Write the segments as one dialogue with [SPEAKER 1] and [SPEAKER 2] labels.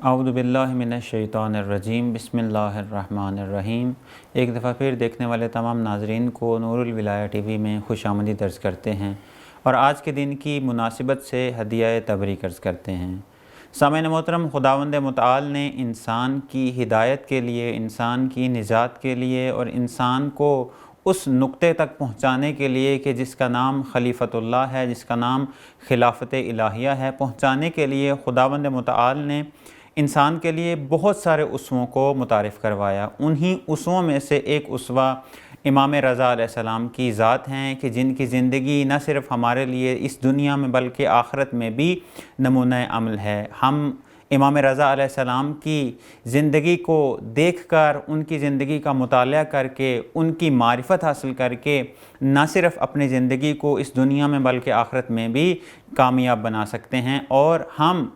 [SPEAKER 1] اعوذ باللہ من الشیطان الرجیم بسم اللہ الرحمن الرحیم۔ ایک دفعہ پھر دیکھنے والے تمام ناظرین کو نور الولایہ ٹی وی میں خوش آمدید عرض کرتے ہیں اور آج کے دن کی مناسبت سے ہدیہ تبریک عرض کرتے ہیں۔ سامعین محترم، خداوند متعال نے انسان کی ہدایت کے لیے، انسان کی نجات کے لیے اور انسان کو اس نقطے تک پہنچانے کے لیے کہ جس کا نام خلیفۃ اللہ ہے، جس کا نام خلافت الہیہ ہے، پہنچانے کے لیے خداوند متعال نے انسان کے لیے بہت سارے اسووں کو متعارف کروایا۔ انہی اسووں میں سے ایک اسوہ امام رضا علیہ السلام کی ذات ہیں کہ جن کی زندگی نہ صرف ہمارے لیے اس دنیا میں بلکہ آخرت میں بھی نمونہ عمل ہے۔ ہم امام رضا علیہ السلام کی زندگی کو دیکھ کر، ان کی زندگی کا مطالعہ کر کے، ان کی معرفت حاصل کر کے نہ صرف اپنی زندگی کو اس دنیا میں بلکہ آخرت میں بھی کامیاب بنا سکتے ہیں اور ہم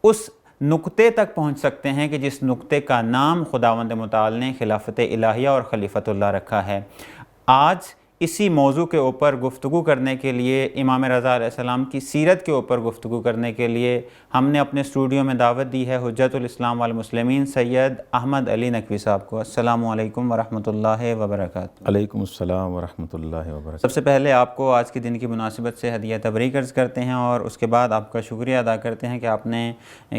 [SPEAKER 1] اس نقطے تک پہنچ سکتے ہیں کہ جس نقطے کا نام خداوند متعال نے خلافت الہیہ اور خلیفۃ اللہ رکھا ہے۔ آج اسی موضوع کے اوپر گفتگو کرنے کے لیے، امام رضا علیہ السلام کی سیرت کے اوپر گفتگو کرنے کے لیے ہم نے اپنے اسٹوڈیو میں دعوت دی ہے حجت الاسلام والمسلمین سید احمد علی نقوی صاحب کو۔ السلام علیکم ورحمۃ اللہ وبرکاتہ۔
[SPEAKER 2] علیکم السلام ورحمۃ اللہ وبرکاتہ۔
[SPEAKER 1] سب سے پہلے آپ کو آج کے دن کی مناسبت سے ہدیہ تبریک عرض کرتے ہیں اور اس کے بعد آپ کا شکریہ ادا کرتے ہیں کہ آپ نے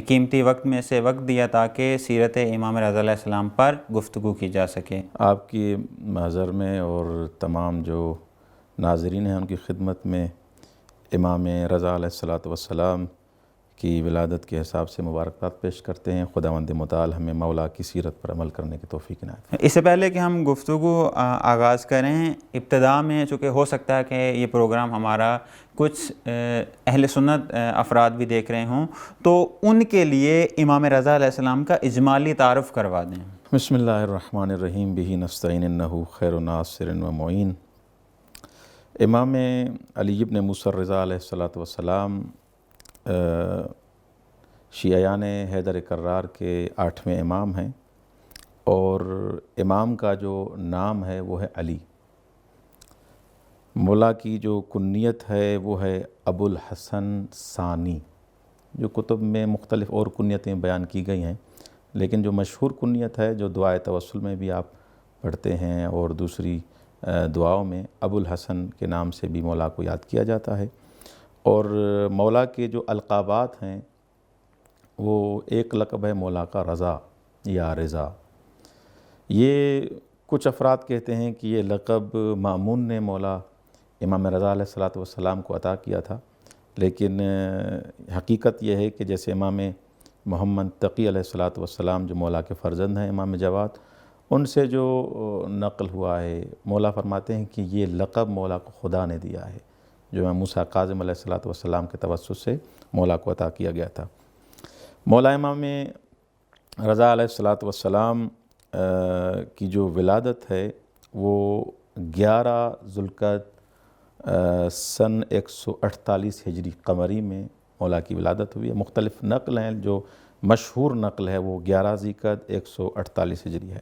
[SPEAKER 1] قیمتی وقت میں سے وقت دیا تاکہ سیرت امام رضا علیہ السلام پر گفتگو کی جا سکے۔
[SPEAKER 2] آپ کی محضر میں اور تمام جو ناظرین ہیں ان کی خدمت میں امام رضا علیہ السلام کی ولادت کے حساب سے مبارکباد پیش کرتے ہیں۔ خداوند متعال ہمیں مولا کی سیرت پر عمل کرنے کی توفیق عنایت فرمائے۔
[SPEAKER 1] اس سے پہلے کہ ہم گفتگو آغاز کریں، ابتدا میں چونکہ ہو سکتا ہے کہ یہ پروگرام ہمارا کچھ اہل سنت افراد بھی دیکھ رہے ہوں، تو ان کے لیے امام رضا علیہ السلام کا اجمالی تعارف کروا دیں۔
[SPEAKER 2] بسم اللہ الرحمن الرحیم، بہ نستعین انہ خیر ناصر و معین۔ امام علی ابن موسیٰ رضا علیہ السلام شیعیان حیدر کرار کے 8ویں امام ہیں اور امام کا جو نام ہے وہ ہے علی۔ مولا کی جو کنیت ہے وہ ہے ابو الحسن ثانی۔ جو کتب میں مختلف اور کنیتیں بیان کی گئی ہیں، لیکن جو مشہور کنیت ہے جو دعائے توسل میں بھی آپ پڑھتے ہیں اور دوسری دعاؤں میں، ابو الحسن کے نام سے بھی مولا کو یاد کیا جاتا ہے۔ اور مولا کے جو القابات ہیں وہ ایک لقب ہے مولا کا رضا یا رضا۔ یہ کچھ افراد کہتے ہیں کہ یہ لقب مامون نے مولا امام رضا علیہ السلام کو عطا کیا تھا، لیکن حقیقت یہ ہے کہ جیسے امام محمد تقی علیہ السلام جو مولا کے فرزند ہیں، امام جواد، ان سے جو نقل ہوا ہے، مولا فرماتے ہیں کہ یہ لقب مولا کو خدا نے دیا ہے، جو امام موسیٰ کاظم علیہ السلام کے توسط سے مولا کو عطا کیا گیا تھا۔ مولا امام رضا علیہ السلام کی جو ولادت ہے وہ 11 ذوالقعدہ سن 148 ہجری قمری میں مولا کی ولادت ہوئی ہے۔ مختلف نقل ہیں، جو مشہور نقل ہے وہ 11 ذوالقعدہ 148 ہجری ہے۔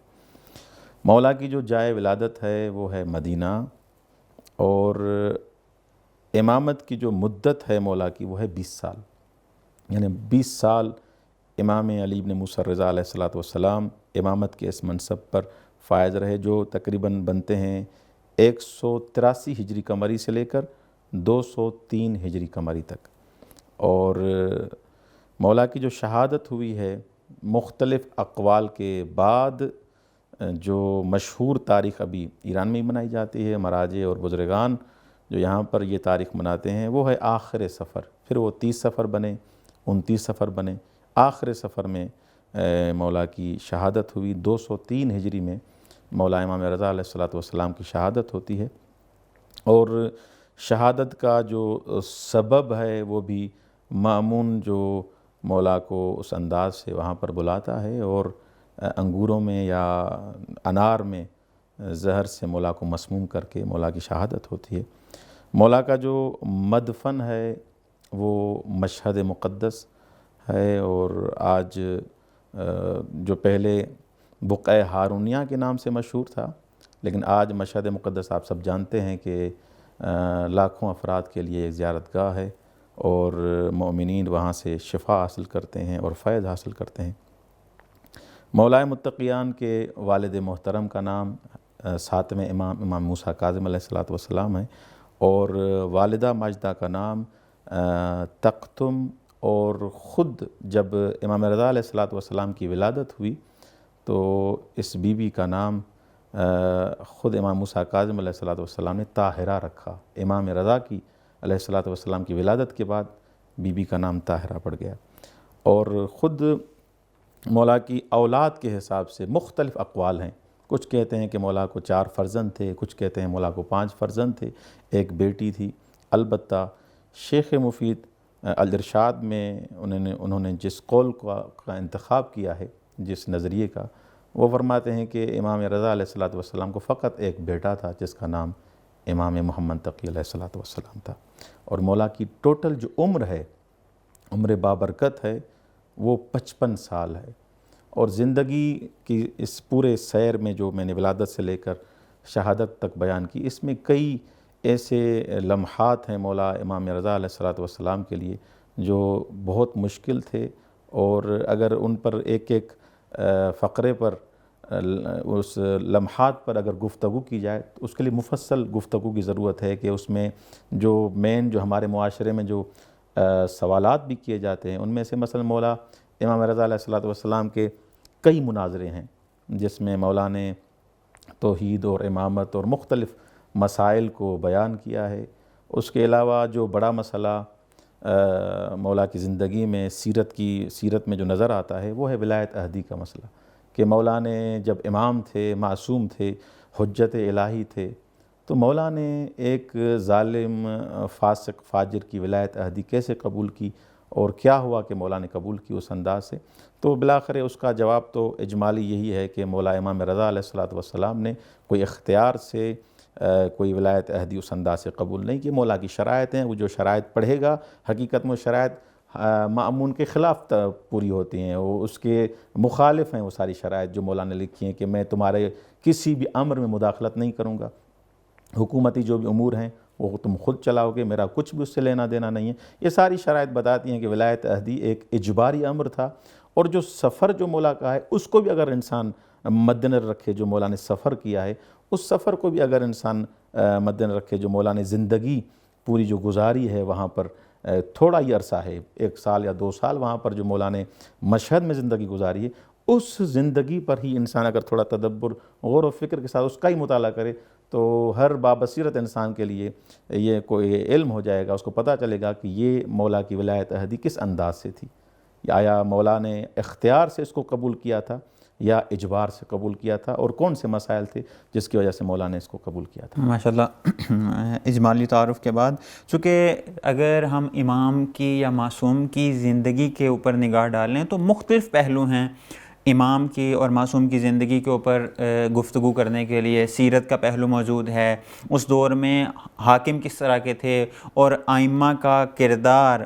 [SPEAKER 2] مولا کی جو جائے ولادت ہے وہ ہے مدینہ، اور امامت کی جو مدت ہے مولا کی وہ ہے 20 سال، یعنی 20 سال امام علی ابن موسیٰ رضا علیہ السلام امامت کے اس منصب پر فائز رہے، جو تقریباً بنتے ہیں 183 ہجری قمری سے لے کر 203 ہجری قمری تک۔ اور مولا کی جو شہادت ہوئی ہے، مختلف اقوال کے بعد جو مشہور تاریخ ابھی ایران میں ہی منائی جاتی ہے، مراجع اور بزرگان جو یہاں پر یہ تاریخ مناتے ہیں، وہ ہے آخر صفر، پھر وہ 30 صفر بنے، 29 صفر بنے، آخر صفر میں مولا کی شہادت ہوئی۔ 203 ہجری میں مولا امام رضا علیہ السلام کی شہادت ہوتی ہے، اور شہادت کا جو سبب ہے وہ بھی مامون جو مولا کو اس انداز سے وہاں پر بلاتا ہے اور انگوروں میں یا انار میں زہر سے مولا کو مسموم کر کے مولا کی شہادت ہوتی ہے۔ مولا کا جو مدفن ہے وہ مشہد مقدس ہے، اور آج جو پہلے بقعہ ہارونیہ کے نام سے مشہور تھا، لیکن آج مشہد مقدس آپ سب جانتے ہیں کہ لاکھوں افراد کے لیے ایک زیارت گاہ ہے، اور مومنین وہاں سے شفا حاصل کرتے ہیں اور فیض حاصل کرتے ہیں۔ مولائے متقیان کے والد محترم کا نام ساتویں امام موسیٰ کاظم علیہ السلام ہے، اور والدہ ماجدہ کا نام تقتم، اور خود جب امام رضا علیہ السلام کی ولادت ہوئی تو اس بی بی کا نام خود امام موسیٰ کاظم علیہ السلام نے طاہرہ رکھا۔ امام رضا کی علیہ السلام کی ولادت کے بعد بی بی کا نام طاہرہ پڑ گیا۔ اور خود مولا کی اولاد کے حساب سے مختلف اقوال ہیں، کچھ کہتے ہیں کہ مولا کو 4 فرزند تھے، کچھ کہتے ہیں مولا کو 5 فرزند تھے، ایک بیٹی تھی۔ البتہ شیخ مفید الارشاد میں انہوں نے جس قول کا انتخاب کیا ہے، جس نظریے کا، وہ فرماتے ہیں کہ امام رضا علیہ السلام کو فقط ایک بیٹا تھا جس کا نام امام محمد تقی علیہ السلام تھا۔ اور مولا کی ٹوٹل جو عمر ہے، عمر بابرکت ہے، وہ 55 سال ہے۔ اور زندگی کی اس پورے سیر میں جو میں نے ولادت سے لے کر شہادت تک بیان کی، اس میں کئی ایسے لمحات ہیں مولا امام رضا علیہ السلام کے لیے جو بہت مشکل تھے، اور اگر ان پر ایک ایک فقرے پر اس لمحات پر اگر گفتگو کی جائے تو اس کے لیے مفصل گفتگو کی ضرورت ہے، کہ اس میں جو جو ہمارے معاشرے میں جو سوالات بھی کیے جاتے ہیں، ان میں سے مثلا مولا امام رضا علیہ السلام کے کئی مناظرے ہیں جس میں مولا نے توحید اور امامت اور مختلف مسائل کو بیان کیا ہے۔ اس کے علاوہ جو بڑا مسئلہ مولا کی زندگی میں سیرت میں جو نظر آتا ہے وہ ہے ولایت عہدی کا مسئلہ، کہ مولا نے جب امام تھے، معصوم تھے، حجت الہی تھے، تو مولا نے ایک ظالم فاسق فاجر کی ولایت عہدی کیسے قبول کی، اور کیا ہوا کہ مولا نے قبول کی اس انداز سے؟ تو بلاخر اس کا جواب تو اجمالی یہی ہے کہ مولا امام رضا علیہ السلام نے کوئی اختیار سے کوئی ولایت عہدی اس انداز سے قبول نہیں کی۔ مولا کی شرائط ہیں، وہ جو شرائط پڑھے گا، حقیقت میں شرائط مأمون کے خلاف پوری ہوتی ہیں، وہ اس کے مخالف ہیں وہ ساری شرائط جو مولا نے لکھی ہیں، کہ میں تمہارے کسی بھی امر میں مداخلت نہیں کروں گا، حکومتی جو بھی امور ہیں وہ تم خود چلاؤ گے، میرا کچھ بھی اس سے لینا دینا نہیں ہے۔ یہ ساری شرائط بتاتی ہیں کہ ولایت عہدی ایک اجباری امر تھا، اور جو سفر جو مولا کا ہے اس کو بھی اگر انسان مد نظر رکھے، جو مولا نے سفر کیا ہے اس سفر کو بھی اگر انسان مد نظر رکھے، جو مولا نے زندگی پوری جو گزاری ہے وہاں پر، تھوڑا ہی عرصہ ہے، 1 سال یا 2 سال وہاں پر جو مولا نے مشہد میں زندگی گزاری ہے، اس زندگی پر ہی انسان اگر تھوڑا تدبر، غور و فکر کے ساتھ اس کا ہی مطالعہ کرے تو ہر بابصیرت انسان کے لیے یہ کوئی علم ہو جائے گا، اس کو پتہ چلے گا کہ یہ مولا کی ولایت عہدی کس انداز سے تھی۔ آیا مولا نے اختیار سے اس کو قبول کیا تھا یا اجبار سے قبول کیا تھا، اور کون سے مسائل تھے جس کی وجہ سے مولا نے اس کو قبول کیا تھا؟
[SPEAKER 1] ماشاءاللہ، اجمالی تعارف کے بعد، چونکہ اگر ہم امام کی یا معصوم کی زندگی کے اوپر نگاہ ڈالیں تو مختلف پہلو ہیں امام کی اور معصوم کی زندگی کے اوپر گفتگو کرنے کے لیے۔ سیرت کا پہلو موجود ہے، اس دور میں حاکم کس طرح کے تھے، اور ائمہ کا کردار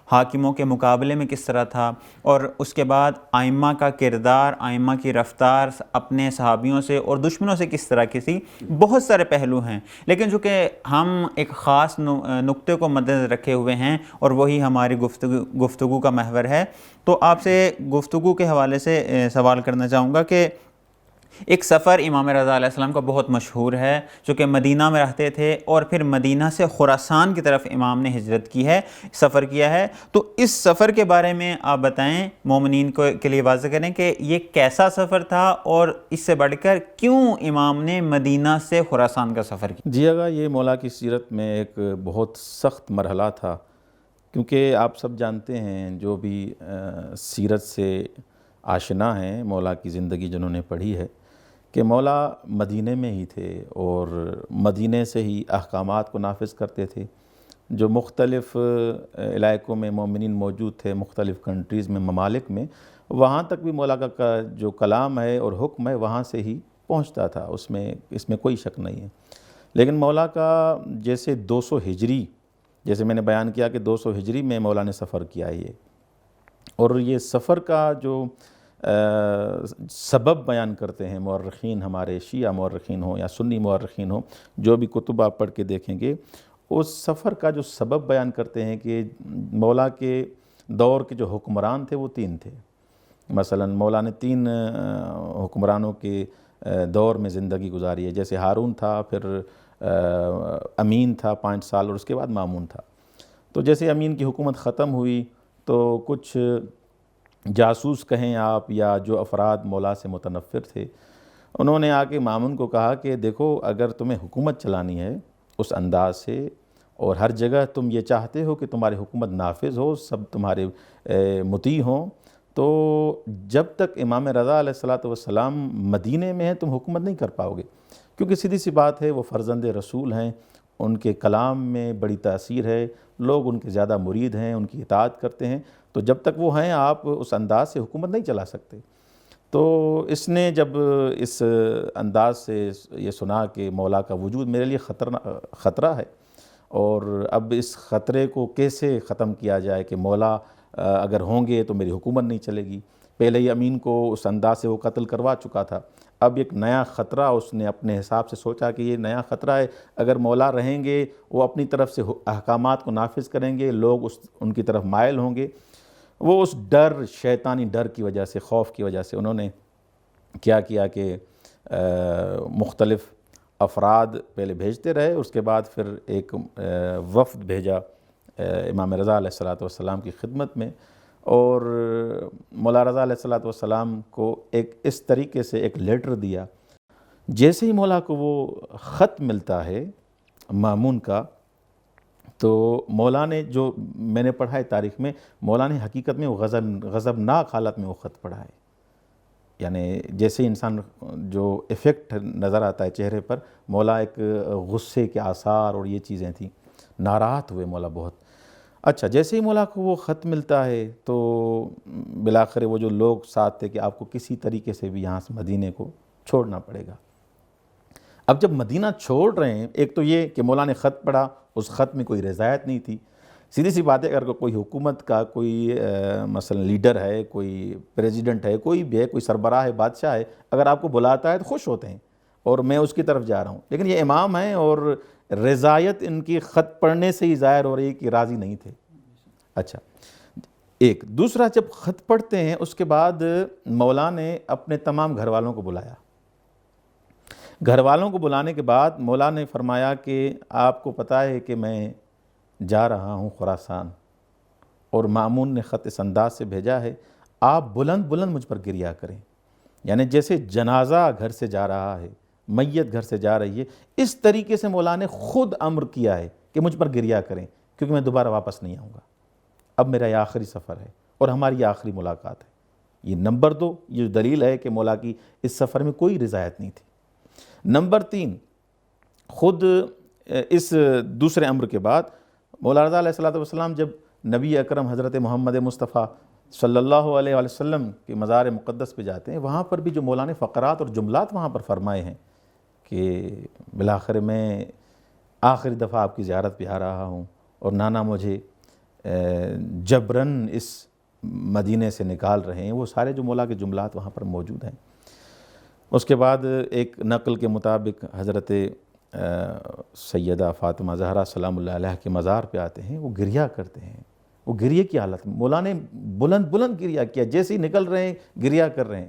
[SPEAKER 1] حاکموں کے مقابلے میں کس طرح تھا، اور اس کے بعد ائمہ کا کردار، ائمہ کی رفتار اپنے صحابیوں سے اور دشمنوں سے کس طرح کی تھی۔ بہت سارے پہلو ہیں، لیکن چونکہ ہم ایک خاص نقطے کو مد نظر رکھے ہوئے ہیں اور وہی ہماری گفتگو کا محور ہے، تو آپ سے گفتگو کے حوالے سے سوال کرنا چاہوں گا کہ ایک سفر امام رضا علیہ السلام کا بہت مشہور ہے، چونکہ مدینہ میں رہتے تھے اور پھر مدینہ سے خراسان کی طرف امام نے ہجرت کی ہے، سفر کیا ہے، تو اس سفر کے بارے میں آپ بتائیں، مومنین کے لیے واضح کریں کہ یہ کیسا سفر تھا، اور اس سے بڑھ کر کیوں امام نے مدینہ سے خراسان کا سفر کیا؟
[SPEAKER 2] جی اگا، یہ مولا کی سیرت میں ایک بہت سخت مرحلہ تھا، کیونکہ آپ سب جانتے ہیں جو بھی سیرت سے آشنا ہیں، مولا کی زندگی جنہوں نے پڑھی ہے، کہ مولا مدینہ میں ہی تھے اور مدینہ سے ہی احکامات کو نافذ کرتے تھے۔ جو مختلف علاقوں میں مومنین موجود تھے، مختلف کنٹریز میں، ممالک میں، وہاں تک بھی مولا کا جو کلام ہے اور حکم ہے وہاں سے ہی پہنچتا تھا، اس میں کوئی شک نہیں ہے۔ لیکن مولا کا جیسے 200 ہجری، جیسے میں نے بیان کیا کہ 200 ہجری میں مولا نے سفر کیا ہے یہ، اور یہ سفر کا جو سبب بیان کرتے ہیں مورخین، ہمارے شیعہ مورخین ہوں یا سنی مورخین ہوں، جو بھی کتب آپ پڑھ کے دیکھیں گے، اس سفر کا جو سبب بیان کرتے ہیں کہ مولا کے دور کے جو حکمران تھے وہ 3 تھے۔ مثلا مولا نے 3 حکمرانوں کے دور میں زندگی گزاری ہے، جیسے ہارون تھا، پھر امین تھا 5 سال، اور اس کے بعد مامون تھا۔ تو جیسے امین کی حکومت ختم ہوئی تو کچھ جاسوس کہیں آپ یا جو افراد مولا سے متنفر تھے، انہوں نے آ کے مامون کو کہا کہ دیکھو اگر تمہیں حکومت چلانی ہے اس انداز سے، اور ہر جگہ تم یہ چاہتے ہو کہ تمہاری حکومت نافذ ہو، سب تمہارے مطیع ہوں، تو جب تک امام رضا علیہ السلام مدینے میں ہیں تم حکومت نہیں کر پاؤ گے، کیونکہ سیدھی سی بات ہے وہ فرزند رسول ہیں، ان کے کلام میں بڑی تاثیر ہے، لوگ ان کے زیادہ مرید ہیں، ان کی اطاعت کرتے ہیں، تو جب تک وہ ہیں آپ اس انداز سے حکومت نہیں چلا سکتے۔ تو اس نے جب اس انداز سے یہ سنا کہ مولا کا وجود میرے لیے خطرہ ہے، اور اب اس خطرے کو کیسے ختم کیا جائے کہ مولا اگر ہوں گے تو میری حکومت نہیں چلے گی۔ پہلے ہی امین کو اس انداز سے وہ قتل کروا چکا تھا، اب ایک نیا خطرہ اس نے اپنے حساب سے سوچا کہ یہ نیا خطرہ ہے، اگر مولا رہیں گے وہ اپنی طرف سے احکامات کو نافذ کریں گے، لوگ ان کی طرف مائل ہوں گے۔ وہ اس ڈر، شیطانی ڈر کی وجہ سے، خوف کی وجہ سے انہوں نے کیا کیا کہ مختلف افراد پہلے بھیجتے رہے، اس کے بعد پھر ایک وفد بھیجا امام رضا علیہ السلام کی خدمت میں، اور مولا رضا علیہ السلام کو ایک اس طریقے سے ایک لیٹر دیا۔ جیسے ہی مولا کو وہ خط ملتا ہے مامون کا، تو مولا نے، جو میں نے پڑھا ہے تاریخ میں، مولا نے حقیقت میں وہ غضبناک حالت میں وہ خط پڑھا ہے، یعنی جیسے انسان جو ایفیکٹ نظر آتا ہے چہرے پر، مولا ایک غصے کے آثار اور یہ چیزیں تھیں، ناراحت ہوئے مولا بہت۔ اچھا، جیسے ہی مولا کو وہ خط ملتا ہے تو بالآخر وہ جو لوگ ساتھ تھے کہ آپ کو کسی طریقے سے بھی یہاں سے مدینے کو چھوڑنا پڑے گا۔ اب جب مدینہ چھوڑ رہے ہیں، ایک تو یہ کہ مولا نے خط پڑھا، اس خط میں کوئی رضایت نہیں تھی۔ سیدھی سی بات ہے، اگر کوئی حکومت کا کوئی مثلا لیڈر ہے، کوئی پریزیڈنٹ ہے، کوئی بھی ہے، کوئی سربراہ ہے، بادشاہ ہے، اگر آپ کو بلاتا ہے تو خوش ہوتے ہیں اور میں اس کی طرف جا رہا ہوں، لیکن یہ امام ہیں اور رضایت ان کی خط پڑھنے سے ہی ظاہر ہو رہی ہے کہ راضی نہیں تھے۔ اچھا، ایک دوسرا، جب خط پڑھتے ہیں اس کے بعد مولا نے اپنے تمام گھر والوں کو بلایا۔ گھر والوں کو بلانے کے بعد مولا نے فرمایا کہ آپ کو پتہ ہے کہ میں جا رہا ہوں خراسان، اور مامون نے خط اس انداز سے بھیجا ہے، آپ بلند بلند مجھ پر گریہ کریں، یعنی جیسے جنازہ گھر سے جا رہا ہے، میت گھر سے جا رہی ہے، اس طریقے سے مولا نے خود امر کیا ہے کہ مجھ پر گریہ کریں، کیونکہ میں دوبارہ واپس نہیں آؤں گا، اب میرا یہ آخری سفر ہے اور ہماری یہ آخری ملاقات ہے۔ یہ نمبر 2، یہ دلیل ہے کہ مولا کی اس سفر میں کوئی رضایت نہیں تھی۔ نمبر 3، خود اس دوسرے امر کے بعد مولا رضا علیہ السلام جب نبی اکرم حضرت محمد مصطفیٰ صلی اللہ علیہ وآلہ وسلم کے مزار مقدس پہ جاتے ہیں، وہاں پر بھی جو مولا نے فقرات اور جملات وہاں پر فرمائے ہیں کہ بالآخر میں آخری دفعہ آپ کی زیارت پہ آ رہا ہوں، اور نانا مجھے جبراً اس مدینے سے نکال رہے ہیں، وہ سارے جو مولا کے جملات وہاں پر موجود ہیں۔ اس کے بعد ایک نقل کے مطابق حضرت سیدہ فاطمہ زہرا سلام اللہ علیہ کے مزار پہ آتے ہیں، وہ گریہ کرتے ہیں، وہ گریہ کی حالت میں مولا نے بلند بلند گریہ کیا، جیسے ہی نکل رہے ہیں گریہ کر رہے ہیں۔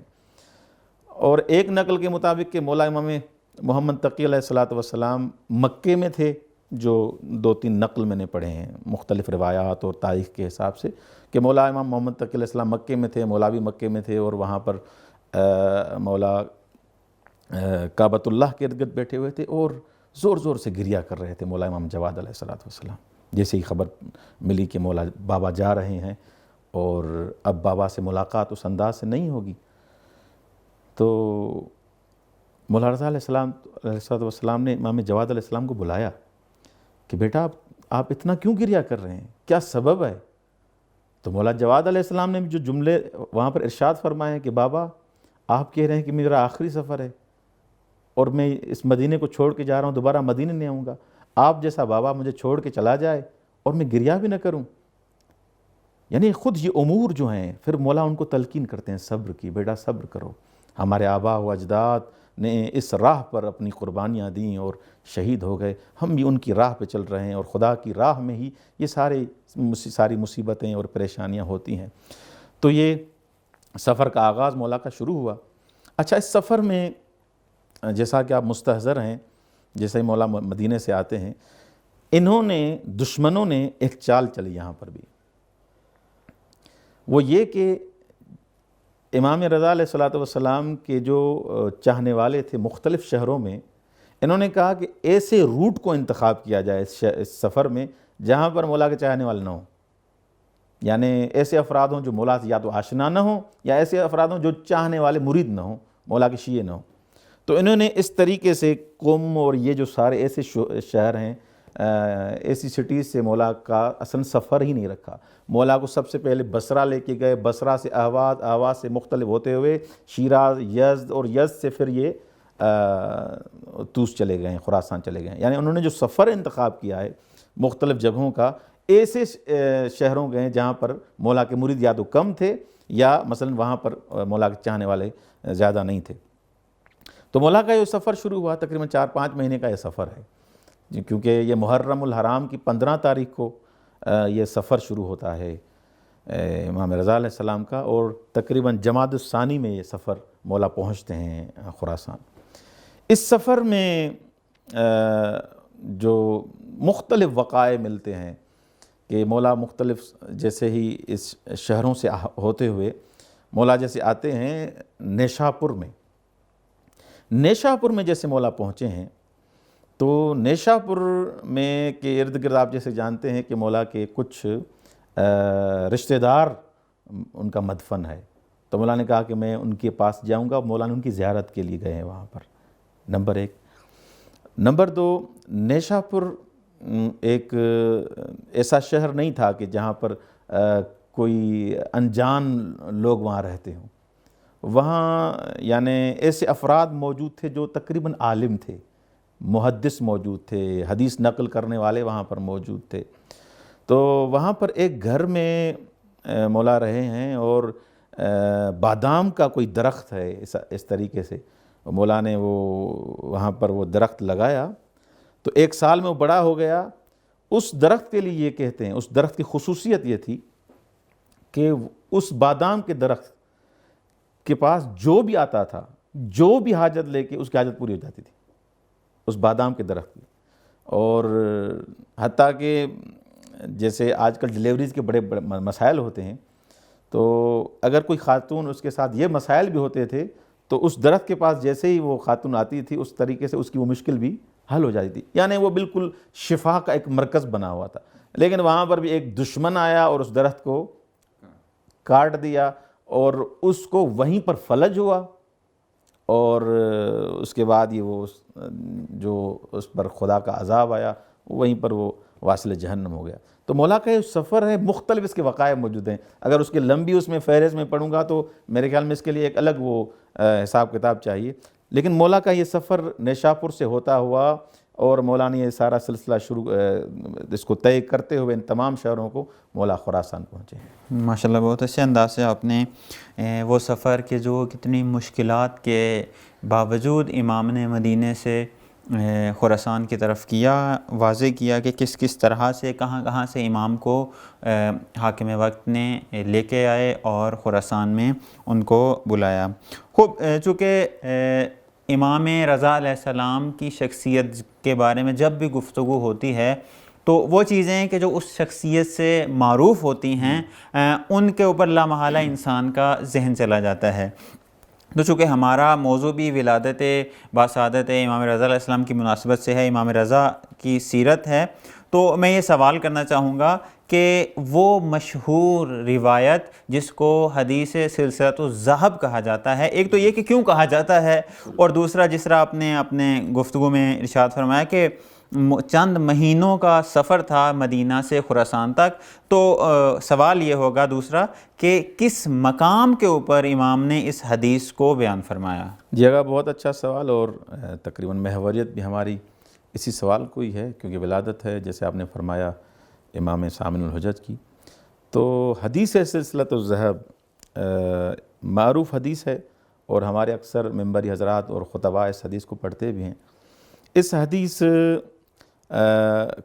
[SPEAKER 2] اور ایک نقل کے مطابق کہ مولا امام محمد تقی علیہ السلام مکے میں تھے، جو 2-3 نقل میں نے پڑھے ہیں مختلف روایات اور تاریخ کے حساب سے، کہ مولا امام محمد تقی علیہ السلام مکے میں تھے، مولا بھی مکے میں تھے، اور وہاں پر مولا کعبۃ اللہ کے ارد گرد بیٹھے ہوئے تھے اور زور زور سے گریہ کر رہے تھے مولا امام جواد علیہ السلام۔ جیسے ہی خبر ملی کہ مولا بابا جا رہے ہیں اور اب بابا سے ملاقات اس انداز سے نہیں ہوگی، تو مولا رضا علیہ السلام نے امام جواد علیہ السلام کو بلایا کہ بیٹا آپ اتنا کیوں گریہ کر رہے ہیں، کیا سبب ہے؟ تو مولا جواد علیہ السلام نے جو جملے وہاں پر ارشاد فرمائے ہیں کہ بابا آپ کہہ رہے ہیں کہ میرا آخری سفر ہے اور میں اس مدینے کو چھوڑ کے جا رہا ہوں، دوبارہ مدینے نہیں آؤں گا، آپ جیسا بابا مجھے چھوڑ کے چلا جائے اور میں گریہ بھی نہ کروں، یعنی خود یہ امور جو ہیں، پھر مولا ان کو تلقین کرتے ہیں صبر کی، بیٹا صبر کرو، ہمارے آبا و اجداد نے اس راہ پر اپنی قربانیاں دیں اور شہید ہو گئے، ہم بھی ان کی راہ پہ چل رہے ہیں، اور خدا کی راہ میں ہی یہ ساری مصیبتیں اور پریشانیاں ہوتی ہیں۔ تو یہ سفر کا آغاز مولا کا شروع ہوا۔ اچھا، اس سفر میں جیسا کہ آپ مستحضر ہیں، جیسے ہی مولا مدینے سے آتے ہیں، دشمنوں نے ایک چال چلی یہاں پر بھی، وہ یہ کہ امام رضا علیہ الصلوۃ والسلام کے جو چاہنے والے تھے مختلف شہروں میں، انہوں نے کہا کہ ایسے روٹ کو انتخاب کیا جائے اس سفر میں جہاں پر مولا کے چاہنے والے نہ ہوں، یعنی ایسے افراد ہوں جو مولا سے یا تو آشنا نہ ہوں، یا ایسے افراد ہوں جو چاہنے والے مرید نہ ہوں، مولا کے شیعہ نہ ہوں۔ تو انہوں نے اس طریقے سے قم اور یہ جو سارے ایسے شہر ہیں، ایسی سٹیز سے مولا کا اصلا سفر ہی نہیں رکھا۔ مولا کو سب سے پہلے بصرہ لے کے گئے، بصرہ سے اہواز، اہواز سے مختلف ہوتے ہوئے شیراز، یزد، اور یزد سے پھر یہ طوس چلے گئے ہیں، خراسان چلے گئے ہیں۔ یعنی انہوں نے جو سفر انتخاب کیا ہے مختلف جگہوں کا، ایسے شہروں گئے جہاں پر مولا کے مرید یا تو کم تھے، یا مثلا وہاں پر مولا کے چاہنے والے زیادہ نہیں تھے۔ تو مولا کا یہ سفر شروع ہوا، تقریباً 4-5 مہینے کا یہ سفر ہے، کیونکہ یہ محرم الحرام کی 15 تاریخ کو یہ سفر شروع ہوتا ہے امام رضا علیہ السلام کا، اور تقریباً جمادی الثانی میں یہ سفر مولا پہنچتے ہیں خراسان۔ اس سفر میں جو مختلف وقائع ملتے ہیں کہ مولا مختلف، جیسے ہی اس شہروں سے ہوتے ہوئے مولا جیسے آتے ہیں نیشاپور میں جیسے مولا پہنچے ہیں، تو نیشاپور میں کے ارد گرد آپ جیسے جانتے ہیں کہ مولا کے کچھ رشتہ دار ان کا مدفن ہے، تو مولا نے کہا کہ میں ان کے پاس جاؤں گا۔ مولا نے ان کی زیارت کے لیے گئے ہیں وہاں پر، نمبر 1۔ نمبر 2، نیشاپور ایک ایسا شہر نہیں تھا کہ جہاں پر کوئی انجان لوگ وہاں رہتے ہوں، وہاں یعنی ایسے افراد موجود تھے جو تقریباً عالم تھے، محدث موجود تھے، حدیث نقل کرنے والے وہاں پر موجود تھے۔ تو وہاں پر ایک گھر میں مولا رہے ہیں، اور بادام کا کوئی درخت ہے اس طریقے سے، مولا نے وہاں پر وہ درخت لگایا، تو 1 سال میں وہ بڑا ہو گیا۔ اس درخت کے لیے یہ کہتے ہیں، اس درخت کی خصوصیت یہ تھی کہ اس بادام کے درخت کے پاس جو بھی آتا تھا، جو بھی حاجت لے کے، اس کی حاجت پوری ہو جاتی تھی اس بادام کے درخت کی۔ اور حتیٰ کہ جیسے آج کل ڈیلیوریز کے بڑے مسائل ہوتے ہیں، تو اگر کوئی خاتون، اس کے ساتھ یہ مسائل بھی ہوتے تھے، تو اس درخت کے پاس جیسے ہی وہ خاتون آتی تھی، اس طریقے سے اس کی وہ مشکل بھی حل ہو جاتی تھی۔ یعنی وہ بالکل شفا کا ایک مرکز بنا ہوا تھا۔ لیکن وہاں پر بھی ایک دشمن آیا اور اس درخت کو کاٹ دیا، اور اس کو وہیں پر فلج ہوا، اور اس کے بعد یہ وہ جو اس پر خدا کا عذاب آیا، وہیں پر وہ واصل جہنم ہو گیا۔ تو مولا کا یہ سفر ہے، مختلف اس کے وقائع موجود ہیں۔ اگر اس کے لمبی اس میں فہرست میں پڑھوں گا تو میرے خیال میں اس کے لیے ایک الگ وہ حساب کتاب چاہیے، لیکن مولا کا یہ سفر نیشاپور سے ہوتا ہوا، اور مولا نے یہ سارا سلسلہ اس کو طے کرتے ہوئے ان تمام شہروں کو مولا خراسان پہنچے۔
[SPEAKER 1] ماشاءاللہ، بہت اچھے انداز سے آپ نے وہ سفر کے جو کتنی مشکلات کے باوجود امام نے مدینے سے خراسان کی طرف کیا، واضح کیا کہ کس کس طرح سے، کہاں کہاں سے امام کو حاکم وقت نے لے کے آئے اور خراسان میں ان کو بلایا۔ خوب، چونکہ امام رضا علیہ السلام کی شخصیت کے بارے میں جب بھی گفتگو ہوتی ہے تو وہ چیزیں کہ جو اس شخصیت سے معروف ہوتی ہیں ان کے اوپر لامحالہ انسان کا ذہن چلا جاتا ہے۔ تو چونکہ ہمارا موضوع بھی ولادت باسعادت امام رضا علیہ السلام کی مناسبت سے ہے، امام رضا کی سیرت ہے، تو میں یہ سوال کرنا چاہوں گا کہ وہ مشہور روایت جس کو حدیث سلسلۃ الذہب کہا جاتا ہے، ایک تو یہ کہ کیوں کہا جاتا ہے، اور دوسرا جس طرح آپ نے اپنے گفتگو میں ارشاد فرمایا کہ چند مہینوں کا سفر تھا مدینہ سے خراسان تک، تو سوال یہ ہوگا دوسرا کہ کس مقام کے اوپر امام نے اس حدیث کو بیان فرمایا؟
[SPEAKER 2] جی اگر بہت اچھا سوال، اور تقریباً محوریت بھی ہماری اسی سوال کو ہی ہے، کیونکہ ولادت ہے جیسے آپ نے فرمایا امام ثامن الحجج کی۔ تو حدیث سلسلۃ الذہب معروف حدیث ہے، اور ہمارے اکثر ممبری حضرات اور خطباء اس حدیث کو پڑھتے بھی ہیں۔ اس حدیث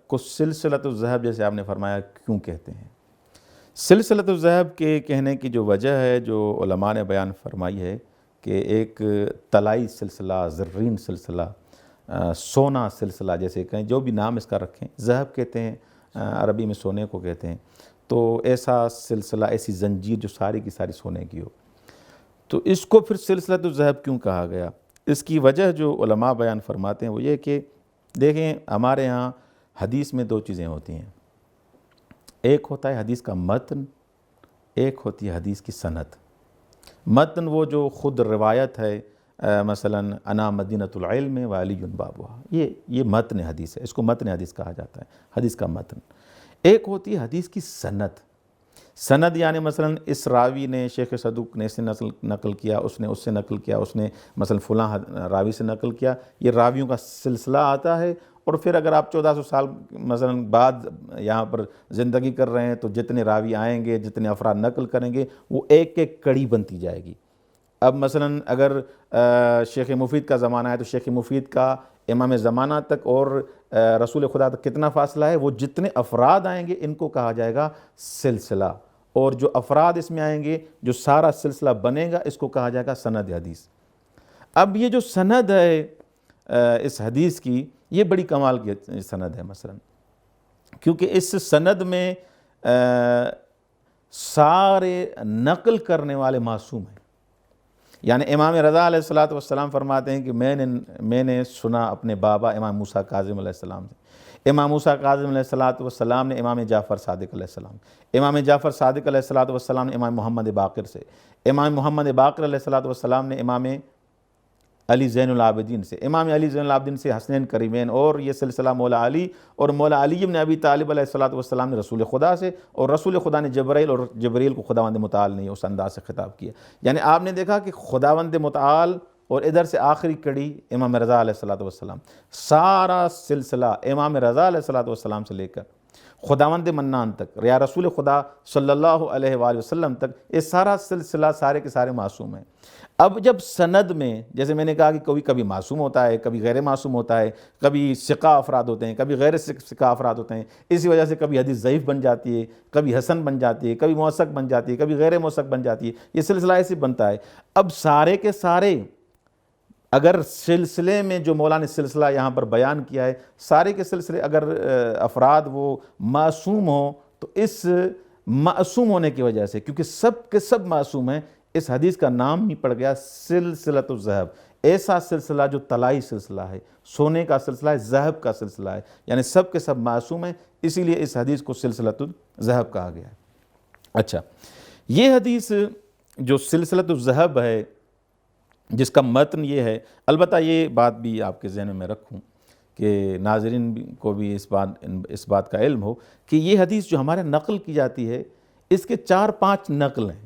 [SPEAKER 2] کو سلسلۃ الذہب جیسے آپ نے فرمایا کیوں کہتے ہیں؟ سلسلۃ الذہب کے کہنے کی جو وجہ ہے جو علماء نے بیان فرمائی ہے کہ ایک طلائی سلسلہ، زرین سلسلہ، سونا سلسلہ، جیسے کہیں جو بھی نام اس کا رکھیں، ذہب کہتے ہیں عربی میں سونے کو کہتے ہیں، تو ایسا سلسلہ، ایسی زنجیر جو ساری کی ساری سونے کی ہو، تو اس کو پھر سلسلۃ الذہب کیوں کہا گیا؟ اس کی وجہ جو علماء بیان فرماتے ہیں وہ یہ کہ دیکھیں ہمارے ہاں حدیث میں دو چیزیں ہوتی ہیں، ایک ہوتا ہے حدیث کا متن، ایک ہوتی ہے حدیث کی سند۔ متن وہ جو خود روایت ہے، مثلا انا مدینۃ العلم و علی بابها، یہ متن حدیث ہے، اس کو متن حدیث کہا جاتا ہے، حدیث کا متن۔ ایک ہوتی ہے حدیث کی سند۔ سند یعنی مثلا اس راوی نے، شیخ صدوق نے اس سے نقل کیا، اس نے اس سے نقل کیا، اس نے مثلا فلاں راوی سے نقل کیا، یہ راویوں کا سلسلہ آتا ہے۔ اور پھر اگر آپ 1400 سال مثلا بعد یہاں پر زندگی کر رہے ہیں تو جتنے راوی آئیں گے، جتنے افراد نقل کریں گے، وہ ایک ایک کڑی بنتی جائے گی۔ اب مثلا اگر شیخ مفید کا زمانہ ہے تو شیخ مفید کا امام زمانہ تک اور رسول خدا تک کتنا فاصلہ ہے، وہ جتنے افراد آئیں گے ان کو کہا جائے گا سلسلہ، اور جو افراد اس میں آئیں گے، جو سارا سلسلہ بنے گا، اس کو کہا جائے گا سند حدیث۔ اب یہ جو سند ہے اس حدیث کی، یہ بڑی کمال کی سند ہے مثلا، کیونکہ اس سند میں سارے نقل کرنے والے معصوم ہیں۔ یعنی امام رضا علیہ السلام فرماتے ہیں کہ میں نے سنا اپنے بابا امام موسیٰ کاظم علیہ السلام سے، امام موسیٰ کاظم علیہ السلام نے امام جعفر صادق علیہ السلام، امام جعفر صادق علیہ السلام نے امام محمد باقر سے، امام محمد باقر علیہ السلام نے امام علی زین العابدین سے، امام علی زین العابدین سے حسنین کریمین، اور یہ سلسلہ مولا علی، اور مولا علی ابن ابی طالب علیہ السلام نے رسول خدا سے، اور رسول خدا نے جبرائیل، اور جبرائیل کو خداوند متعال نے اس انداز سے خطاب کیا۔ یعنی آپ نے دیکھا کہ خداوند متعال اور ادھر سے آخری کڑی امام رضا علیہ السلام، سارا سلسلہ امام رضا علیہ السلام سے لے کر خداوند منان تک، یا رسول خدا صلی اللہ علیہ وآلہ وسلم تک، یہ سارا سلسلہ سارے کے سارے معصوم ہیں۔ اب جب سند میں، جیسے میں نے کہا کہ کبھی معصوم ہوتا ہے، کبھی غیر معصوم ہوتا ہے، کبھی ثقہ افراد ہوتے ہیں، کبھی غیر ثقہ افراد ہوتے ہیں، اسی وجہ سے کبھی حدیث ضعیف بن جاتی ہے، کبھی حسن بن جاتی ہے، کبھی موثق بن جاتی ہے، کبھی غیر موثق بن جاتی ہے، یہ سلسلہ ایسے بنتا ہے۔ اب سارے کے سارے اگر سلسلے میں جو مولا نے سلسلہ یہاں پر بیان کیا ہے، سارے کے سلسلے اگر افراد وہ معصوم ہوں، تو اس معصوم ہونے کی وجہ سے، کیونکہ سب کے سب معصوم ہیں، اس حدیث کا نام ہی پڑ گیا سلسلۃ الذہب۔ ایسا سلسلہ جو طلائی سلسلہ ہے، سونے کا سلسلہ ہے، ذہب کا سلسلہ ہے، یعنی سب کے سب معصوم ہیں، اسی لیے اس حدیث کو سلسلۃ الذہب کہا گیا ہے۔ اچھا، یہ حدیث جو سلسلۃ الذہب ہے، جس کا متن یہ ہے، البتہ یہ بات بھی آپ کے ذہن میں رکھوں کہ ناظرین کو بھی اس بات کا علم ہو کہ یہ حدیث جو ہمارے نقل کی جاتی ہے، اس کے 4-5 نقل ہیں،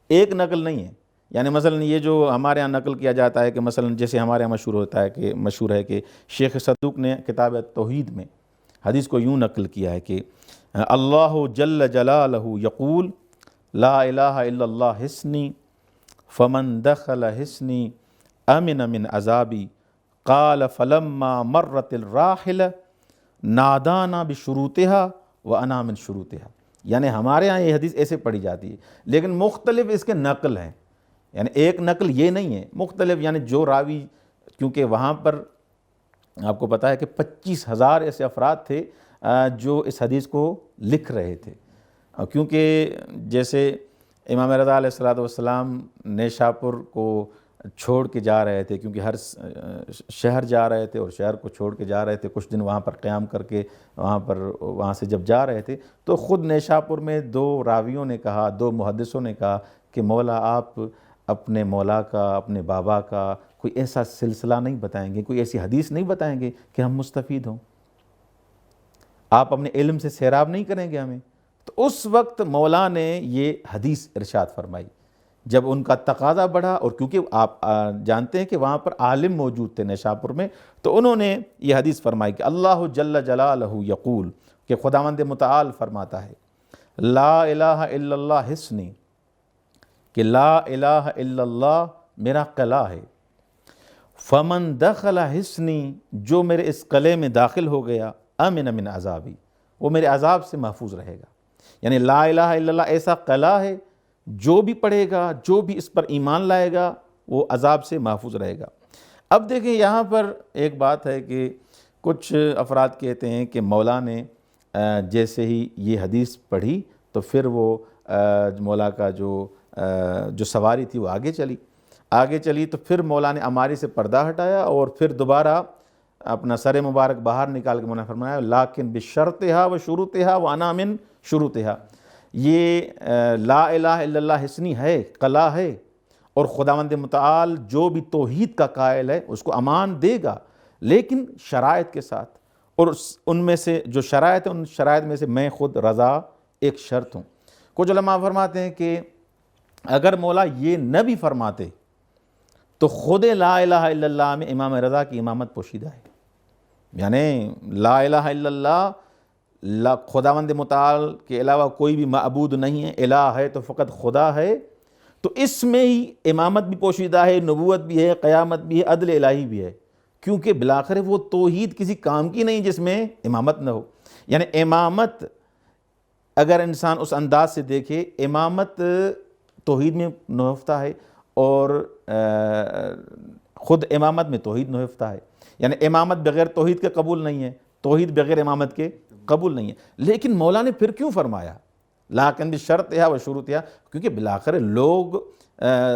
[SPEAKER 2] ایک نقل نہیں ہے۔ یعنی مثلا یہ جو ہمارے ہاں نقل کیا جاتا ہے کہ مثلا جیسے ہمارے ہاں مشہور ہے کہ شیخ صدوق نے کتاب توحید میں حدیث کو یوں نقل کیا ہے کہ اللہ جل جلالہ یقول لا الہ الا اللہ حسنی فمن دخل حسنی امن من عذابی قال فلما مرت الراحل نادانا بشروطها وانا من شروطها۔ یعنی ہمارے ہاں یہ حدیث ایسے پڑھی جاتی ہے، لیکن مختلف اس کے نقل ہیں، یعنی ایک نقل یہ نہیں ہے، مختلف، یعنی جو راوی، کیونکہ وہاں پر آپ کو پتہ ہے کہ 25,000 ایسے افراد تھے جو اس حدیث کو لکھ رہے تھے، کیونکہ جیسے امام رضا علیہ السلام نیشاپور کو چھوڑ کے جا رہے تھے، کیونکہ ہر شہر جا رہے تھے اور شہر کو چھوڑ کے جا رہے تھے، کچھ دن وہاں پر قیام کر کے وہاں سے جب جا رہے تھے تو خود نیشاپور میں 2 راویوں نے کہا، 2 محدثوں نے کہا کہ مولا آپ اپنے مولا کا، اپنے بابا کا کوئی ایسا سلسلہ نہیں بتائیں گے، کوئی ایسی حدیث نہیں بتائیں گے کہ ہم مستفید ہوں، آپ اپنے علم سے سیراب نہیں کریں گے ہمیں؟ تو اس وقت مولا نے یہ حدیث ارشاد فرمائی، جب ان کا تقاضا بڑھا، اور کیونکہ آپ جانتے ہیں کہ وہاں پر عالم موجود تھے نیشاپور میں، تو انہوں نے یہ حدیث فرمائی کہ اللہ جل جلالہ یقول، کہ خداوند متعال فرماتا ہے لا الہ الا اللہ حسنی، کہ لا الہ الا اللہ میرا قلعہ ہے، فمن دخل حصنی، جو میرے اس قلعے میں داخل ہو گیا، امن من عذابی، وہ میرے عذاب سے محفوظ رہے گا۔ یعنی لا الہ الا اللہ ایسا قلعہ ہے، جو بھی پڑھے گا، جو بھی اس پر ایمان لائے گا، وہ عذاب سے محفوظ رہے گا۔ اب دیکھیں یہاں پر ایک بات ہے کہ کچھ افراد کہتے ہیں کہ مولا نے جیسے ہی یہ حدیث پڑھی تو پھر وہ مولا کا جو سواری تھی وہ آگے چلی تو پھر مولا نے عماری سے پردہ ہٹایا اور پھر دوبارہ اپنا سر مبارک باہر نکال کے مولا نے فرمایا لیکن بشرطہا و شروطہا وانا من شروطہا، یہ لا الہ الا اللہ حصنی ہے، قلعہ ہے، اور خداوند متعال جو بھی توحید کا قائل ہے اس کو امان دے گا، لیکن شرائط کے ساتھ، اور ان میں سے جو شرائط ہیں ان شرائط میں سے میں خود رضا ایک شرط ہوں۔ کچھ علماء فرماتے ہیں کہ اگر مولا یہ نہ بھی فرماتے تو خود لا الہ الا اللہ میں امام رضا کی امامت پوشیدہ ہے، یعنی لا الہ الا اللہ خداوند متعال کے علاوہ کوئی بھی معبود نہیں ہے، الہ ہے تو فقط خدا ہے، تو اس میں ہی امامت بھی پوشیدہ ہے، نبوت بھی ہے، قیامت بھی ہے، عدل الہی بھی ہے، کیونکہ بالآخر وہ توحید کسی کام کی نہیں جس میں امامت نہ ہو۔ یعنی امامت اگر انسان اس انداز سے دیکھے، امامت توحید میں نہفتہ ہے اور خود امامت میں توحید نہفتہ ہے، یعنی امامت بغیر توحید کے قبول نہیں ہے، توحید بغیر امامت کے قبول نہیں ہے۔ لیکن مولا نے پھر کیوں فرمایا لیکن بشرطہا و شروطہا؟ کیونکہ بالآخر لوگ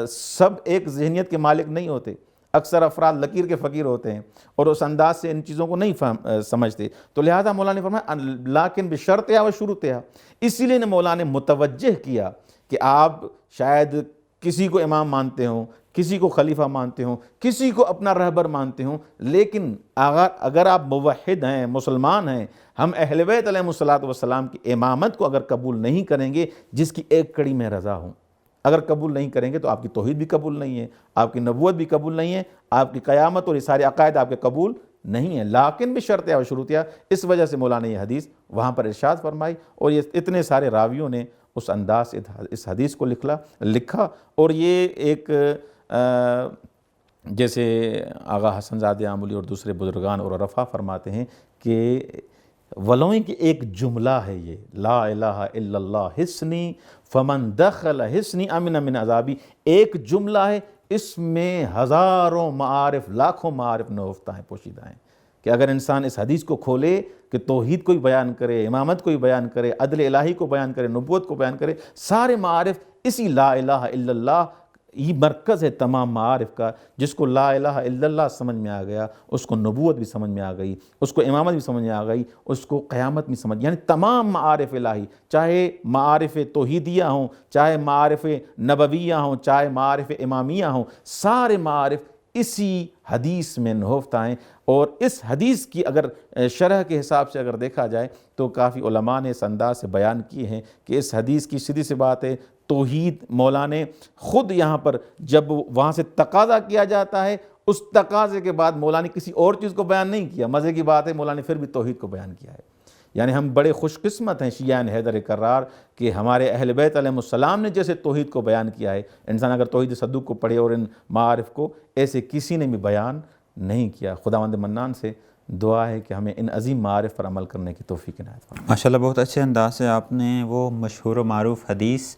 [SPEAKER 2] سب ایک ذہنیت کے مالک نہیں ہوتے، اکثر افراد لکیر کے فقیر ہوتے ہیں اور اس انداز سے ان چیزوں کو نہیں سمجھتے، تو لہذا مولا نے فرمایا لیکن بشرطہا و شروطہا۔ اسی لیے مولا نے متوجہ کیا کہ آپ شاید کسی کو امام مانتے ہوں، کسی کو خلیفہ مانتے ہوں، کسی کو اپنا رہبر مانتے ہوں، لیکن اگر آپ موحد ہیں، مسلمان ہیں، ہم اہل بیت علیہ السلام کی امامت کو اگر قبول نہیں کریں گے جس کی ایک کڑی میں رضا ہوں، اگر قبول نہیں کریں گے تو آپ کی توحید بھی قبول نہیں ہے، آپ کی نبوت بھی قبول نہیں ہے، آپ کی قیامت اور یہ سارے عقائد آپ کے قبول نہیں ہیں، لیکن بشرطہا و شروطہا۔ اس وجہ سے مولا نے یہ حدیث وہاں پر ارشاد فرمائی، اور یہ اتنے سارے راویوں نے اس انداز اس حدیث کو لکھا، اور یہ ایک جیسے آغا حسن زادہ آملی اور دوسرے بزرگان اور عرفا فرماتے ہیں کہ ولویں کی ایک جملہ ہے یہ لا الہ الا اللہ حصنی فمن دخل حصنی امن من عذابی، ایک جملہ ہے، اس میں ہزاروں معارف، لاکھوں معارف نہفتہ ہیں، پوشیدہ ہیں، کہ اگر انسان اس حدیث کو کھولے کہ توحید کو ہی بیان کرے، امامت کو ہی بیان کرے، عدل الہی کو بیان کرے، نبوت کو بیان کرے، سارے معارف اسی لا الہ الا اللہ یہ مرکز ہے تمام معارف کا۔ جس کو لا الہ الا اللہ سمجھ میں آ گیا اس کو نبوت بھی سمجھ میں آ گئی، اس کو امامت بھی سمجھ میں آ گئی، اس کو قیامت بھی سمجھ، یعنی تمام معارف الہی، چاہے معارف توحیدیہ ہوں، چاہے معارف نبویہ ہوں، چاہے معارف امامیہ ہوں، سارے معارف اسی حدیث میں نہفتہ ہیں۔ اور اس حدیث کی اگر شرح کے حساب سے اگر دیکھا جائے تو کافی علماء نے اس انداز سے بیان کیے ہیں کہ اس حدیث کی سیدھی سی بات ہے، توحید مولا نے خود یہاں پر جب وہاں سے تقاضا کیا جاتا ہے، اس تقاضے کے بعد مولا نے کسی اور چیز کو بیان نہیں کیا۔ مزے کی بات ہے مولا نے پھر بھی توحید کو بیان کیا ہے۔ یعنی ہم بڑے خوش قسمت ہیں شیعان حیدر کرار کہ ہمارے اہل بیت علیہ السلام نے جیسے توحید کو بیان کیا ہے، انسان اگر توحید صدوق کو پڑھے اور ان معارف کو، ایسے کسی نے بھی بیان نہیں کیا۔ خداوند منان سے دعا ہے کہ ہمیں ان عظیم معارف پر عمل کرنے کی توفیق عنایت فرمائے۔
[SPEAKER 1] ماشاءاللہ بہت اچھے انداز سے آپ نے وہ مشہور و معروف حدیث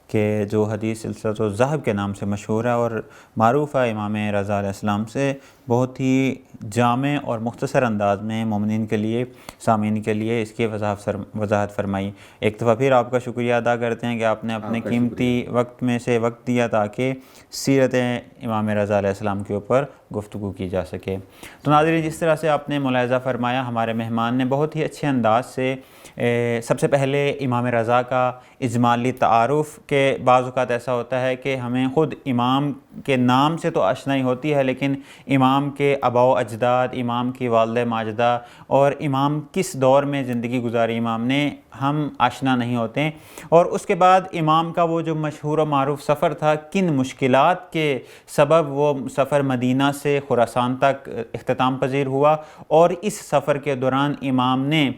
[SPEAKER 1] کہ جو حدیث سلسلۃ الذہب کے نام سے مشہور ہے اور معروف ہے امام رضا علیہ السلام سے، بہت ہی جامع اور مختصر انداز میں مومنین کے لیے، سامعین کے لیے اس کی وضاحت فرمائی۔ ایک دفعہ پھر آپ کا شکریہ ادا کرتے ہیں کہ آپ نے اپنے قیمتی وقت میں سے وقت دیا تاکہ سیرت امام رضا علیہ السلام کے اوپر گفتگو کی جا سکے۔ تو ناظرین، جس طرح سے آپ نے ملاحظہ فرمایا، ہمارے مہمان نے بہت ہی اچھے انداز سے سب سے پہلے امام رضا کا اجمالی تعارف، کہ بعض اوقات ایسا ہوتا ہے کہ ہمیں خود امام کے نام سے تو آشنائی ہوتی ہے لیکن امام کے آباء و اجداد، امام کی والدہ ماجدہ اور امام کس دور میں زندگی گزاری امام نے، ہم آشنا نہیں ہوتے۔ اور اس کے بعد امام کا وہ جو مشہور و معروف سفر تھا، کن مشکلات کے سبب وہ سفر مدینہ سے خراسان تک اختتام پذیر ہوا، اور اس سفر کے دوران امام نے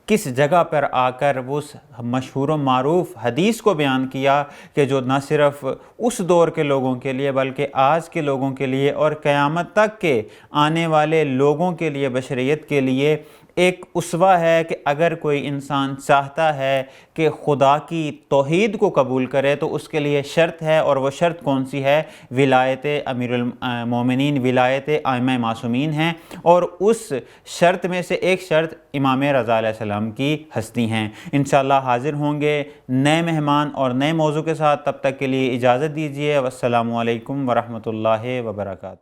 [SPEAKER 1] کس اس جگہ پر آ کر وہ مشہور و معروف حدیث کو بیان کیا کہ جو نہ صرف اس دور کے لوگوں کے لیے بلکہ آج کے لوگوں کے لیے اور قیامت تک کے آنے والے لوگوں کے لیے، بشریت کے لیے ایک اسوہ ہے کہ اگر کوئی انسان چاہتا ہے کہ خدا کی توحید کو قبول کرے تو اس کے لیے شرط ہے، اور وہ شرط کون سی ہے؟ ولایت امیر المومنین، ولایت ائمہ معصومین ہیں، اور اس شرط میں سے ایک شرط امام رضا علیہ السلام کی ہستی ہیں۔ انشاءاللہ حاضر ہوں گے نئے مہمان اور نئے موضوع کے ساتھ، تب تک کے لیے اجازت دیجیے۔ والسلام علیکم ورحمۃ اللہ وبرکاتہ۔